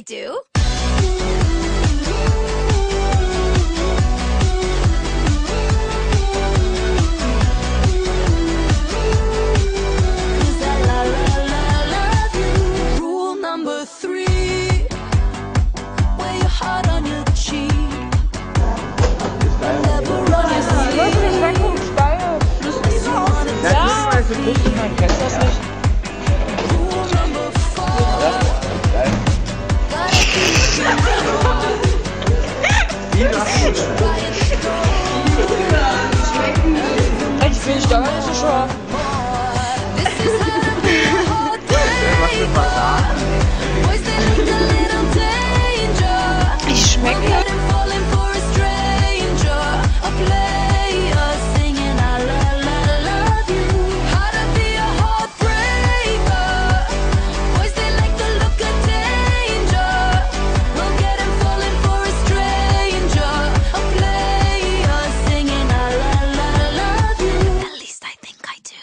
do. Rule number 3, wear your heart on your cheek. Never run your sleeve. Kennst du das nicht? Rule number 4, gotta keep your Ich finde ich gar nicht so scharf. This is how to be a heartbreaker. Boys, they look a little danger. Ich schmecke. Getting falling for a stranger, a player singing I love you. How to be a heartbreaker. Boys, they like the look of danger. We'll get him falling for a stranger, a player singing I love you. At least I think I do.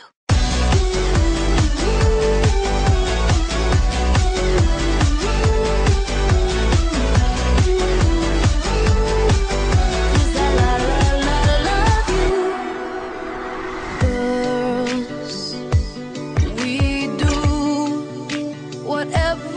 Girls, we do whatever